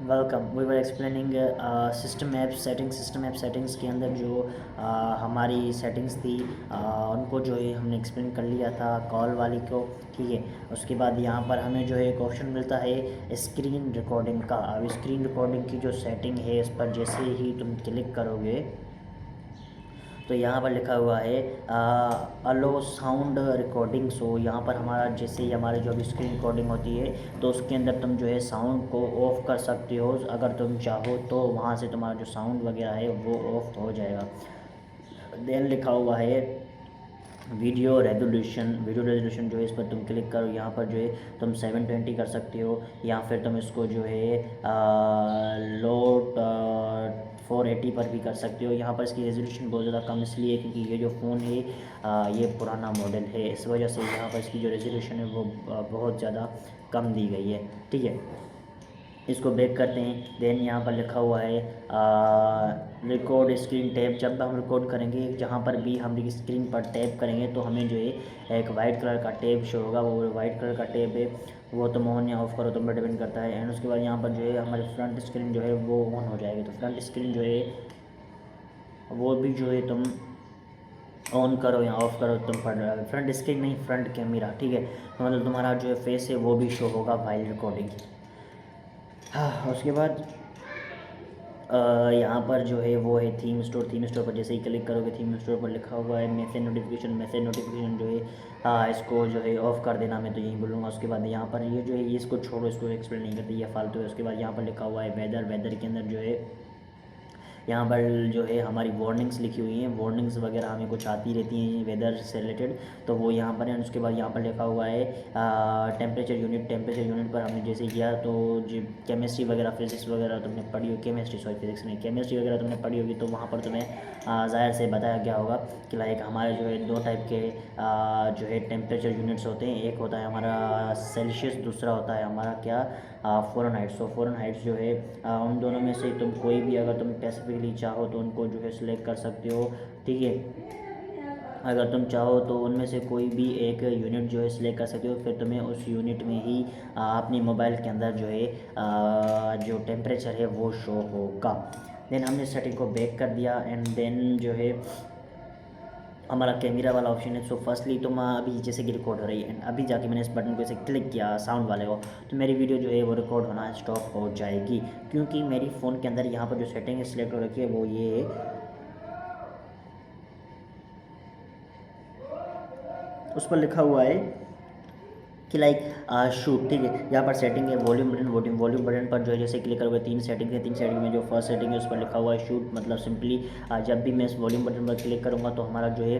Welcome. We are explaining system app settings. System app settings के अंदर जो हमारी सेटिंग्स थी उनको जो है हमने एक्सप्लेन कर लिया था कॉल वाली को, ठीक है। उसके बाद यहाँ पर हमें जो है एक ऑप्शन मिलता है स्क्रीन रिकॉर्डिंग का। अब स्क्रीन रिकॉर्डिंग की जो सेटिंग है इस पर जैसे ही तुम क्लिक करोगे तो यहाँ पर लिखा हुआ है अलो साउंड रिकॉर्डिंग। सो यहाँ पर हमारा जैसे ही हमारी जो भी स्क्रीन रिकॉर्डिंग होती है तो उसके अंदर तुम जो है साउंड को ऑफ़ कर सकते हो अगर तुम चाहो, तो वहाँ से तुम्हारा जो साउंड वगैरह है वो ऑफ हो जाएगा। देन लिखा हुआ है वीडियो रेजोल्यूशन। वीडियो रेजोल्यूशन जो है इस पर तुम क्लिक करो, यहाँ पर जो है तुम 720 कर सकते हो या फिर तुम इसको जो है लो 480 पर भी कर सकते हो। यहाँ पर इसकी रेजोल्यूशन बहुत ज़्यादा कम इसलिए क्योंकि ये जो फ़ोन है ये पुराना मॉडल है, इस वजह से यहाँ पर इसकी जो रेजोल्यूशन है वो बहुत ज़्यादा कम दी गई है, ठीक है। इसको बैक करते हैं। देन यहाँ पर लिखा हुआ है रिकॉर्ड स्क्रीन टैप। जब हम रिकॉर्ड करेंगे जहाँ पर भी हम स्क्रीन पर टैप करेंगे तो हमें जो है एक वाइट कलर का टैप शो होगा। वो वाइट कलर का टैप है वो तुम ऑन या ऑफ़ करो तुम पर डिपेंड करता है। एंड उसके बाद यहाँ पर जो है हमारी फ्रंट स्क्रीन जो है वो ऑन हो जाएगी। तो फ्रंट स्क्रीन जो है वो भी जो है तुम ऑन करो या ऑफ़ करो तुम पर, फ्रंट स्क्रीन नहीं फ्रंट कैमरा, ठीक है। तो मतलब तुम्हारा जो है फेस है वो भी शो होगा वाइल रिकॉर्डिंग। हाँ, उसके बाद यहाँ पर जो है वो है थीम स्टोर। थीम स्टोर पर जैसे ही क्लिक करोगे थीम स्टोर पर लिखा हुआ है मैसेज नोटिफिकेशन। मैसेज नोटिफिकेशन जो है इसको जो है ऑफ़ कर देना, मैं तो यही बोलूँगा। उसके बाद यहाँ पर ये जो है ये इसको छोड़ो, इसको एक्सप्लेन नहीं करती, ये फालतू है। उसके बाद यहाँ पर लिखा हुआ है वेदर। वेदर के अंदर जो है यहाँ पर जो है हमारी वार्निंग्स लिखी हुई हैं। वार्निंग्स वगैरह हमें कुछ आती रहती हैं वेदर से रिलेटेड, तो वो यहाँ पर है। उसके बाद यहाँ पर लिखा हुआ है टेम्परेचर यूनिट। टेम्परेचर यूनिट पर हमने जैसे किया तो जो केमिस्ट्री वगैरह फिजिक्स वगैरह तुमने पढ़ी हो, फिजिक्स नहीं केमिस्ट्री वगैरह तुमने पढ़ी होगी, तो वहाँ पर तुम्हें ज़ाहिर से बताया गया होगा कि लाइक हमारे जो है दो टाइप के जो है टेम्परेचर यूनिट्स होते हैं। एक होता है हमारा सेल्सियस, दूसरा होता है हमारा क्या फ़ारेनहाइट। सो फ़ारेनहाइट जो है उन दोनों में से तुम कोई भी अगर तुम स्पेसिफिकली चाहो तो उनको जो है सिलेक्ट कर सकते हो, ठीक है। अगर तुम चाहो तो उनमें से कोई भी एक यूनिट जो है सिलेक्ट कर सकते हो, फिर तुम्हें उस यूनिट में ही अपने मोबाइल के अंदर जो है जो टेम्परेचर है वो शो होगा। देन हमने सेटिंग को बैक कर दिया एंड देन जो है हमारा कैमरा वाला ऑप्शन है। सो फर्स्टली तो मैं अभी जैसे कि रिकॉर्ड हो रही है एंड अभी जाके मैंने इस बटन को ऐसे क्लिक किया साउंड वाले को, तो मेरी वीडियो जो है वो रिकॉर्ड होना स्टॉप हो जाएगी क्योंकि मेरी फ़ोन के अंदर यहाँ पर जो सेटिंग सिलेक्ट हो रखी है वो ये है, उस पर लिखा हुआ है कि लाइक शूट, ठीक है। यहाँ पर सेटिंग है वॉल्यूम बटन। वॉल्यूम बटन पर जो है जैसे क्लिक करोगे तीन सेटिंग है। तीन सेटिंग में जो फर्स्ट सेटिंग है उस पर लिखा हुआ है शूट, मतलब सिंपली जब भी मैं इस वॉल्यूम बटन पर क्लिक करूँगा तो हमारा जो है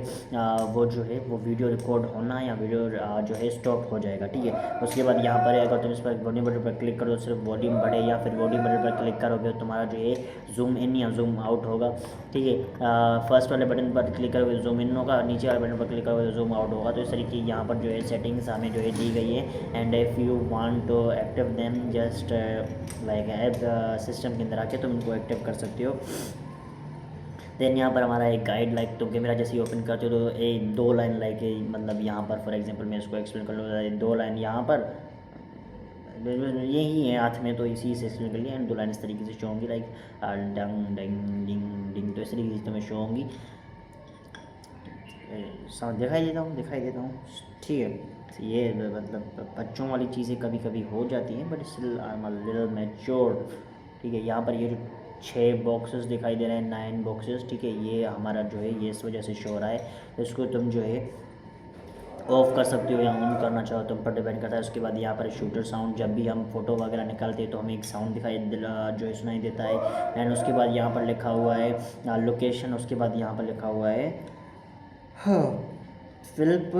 वो जो है वो वीडियो रिकॉर्ड होना या वीडियो जो है स्टॉप हो जाएगा, ठीक है। उसके बाद यहाँ पर अगर तुम इस पर वॉल्यूम बटन पर क्लिक करो तो सिर्फ वॉल्यूम बढ़े, या फिर वॉल्यूम बटन पर क्लिक करोगे तो तुम्हारा जो है जूम इन या जूम आउट होगा, ठीक है। फर्स्ट वाले बटन पर क्लिक करोगे तो जूम इन होगा, नीचे वाले बटन पर क्लिक करोगे तो जूम आउट होगा। तो इस तरीके यहाँ पर जो है सेटिंग्स हमें जो है दी गई है। And if you want to active them just like app system के अंदर आके तुम इनको एक्टिव कर सकते हो। देन यहाँ पर हमारा एक गाइड, लाइक तुम कैमरा जैसे ही ओपन करते हो तो एक दो लाइन लाइक मतलब यहाँ पर फॉर एग्जांपल मैं इसको एक्सप्लेन कर लूँ, दो लाइन यहाँ पर यही है हाथ में, तो इसी से एक्सप्लेन कर लिया। एंड दो लाइन इस तरीके से शो होंगी लाइक डंग डिंग डिंग डिंग, तो इस तरीके से तुम्हें शो होंगी। दिखाई देता हूँ, ठीक है। ये मतलब बच्चों वाली चीज़ें कभी कभी हो जाती हैं but still I am a little mature, ठीक है। यहाँ पर ये जो 6 बॉक्सेस दिखाई दे रहे हैं, 9 बॉक्सेस, ठीक है, ये हमारा जो है ये इस वजह से शो हो रहा है। तो इसको तुम जो है ऑफ़ कर सकते हो या ऑन करना चाहो तुम पर डिपेंड करता है। उसके बाद यहाँ पर शूटर साउंड, जब भी हम फ़ोटो वगैरह निकालते हैं तो हमें एक साउंड जो है सुनाई देता है। एंड उसके बाद यहाँ पर लिखा हुआ है लोकेशन। उसके बाद यहाँ पर लिखा हुआ है हाँ फिल्प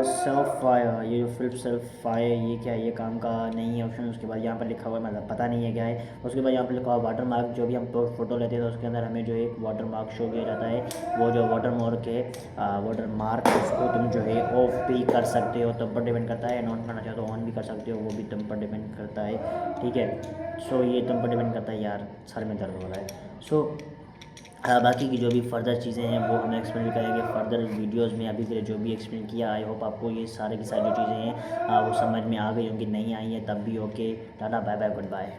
सेल्फ फायर। ये जो फिल्प सेल्फ फायर ये क्या है, ये काम का नहीं है ऑप्शन। उसके बाद यहाँ पर लिखा हुआ है मतलब पता नहीं है क्या है। उसके बाद यहाँ पर लिखा हुआ वाटर मार्क। जो भी हम फ़ोटो लेते हैं तो उसके अंदर हमें जो एक वाटर मार्क शो किया जाता है, वो जो वाटर मार्क उसको तुम जो है ऑफ भी कर सकते हो, तुम पर डिपेंड करता है। ऑन करना चाहो तो ऑन भी कर सकते हो, वो भी तुम पर डिपेंड करता है, ठीक है। सो ये तुम पर डिपेंड करता है। यार सर में दर्द हो रहा है। सो बाकी की जो भी फर्दर चीज़ें हैं वो हम एक्सप्लेन करेंगे फर्दर वीडियोस में। अभी के लिए जो भी एक्सप्लेन किया, आई होप आपको ये सारे की सारी जो चीज़ें हैं वो समझ में आ गई होंगी, नहीं आई हैं तब भी okay. Tata bye bye good bye.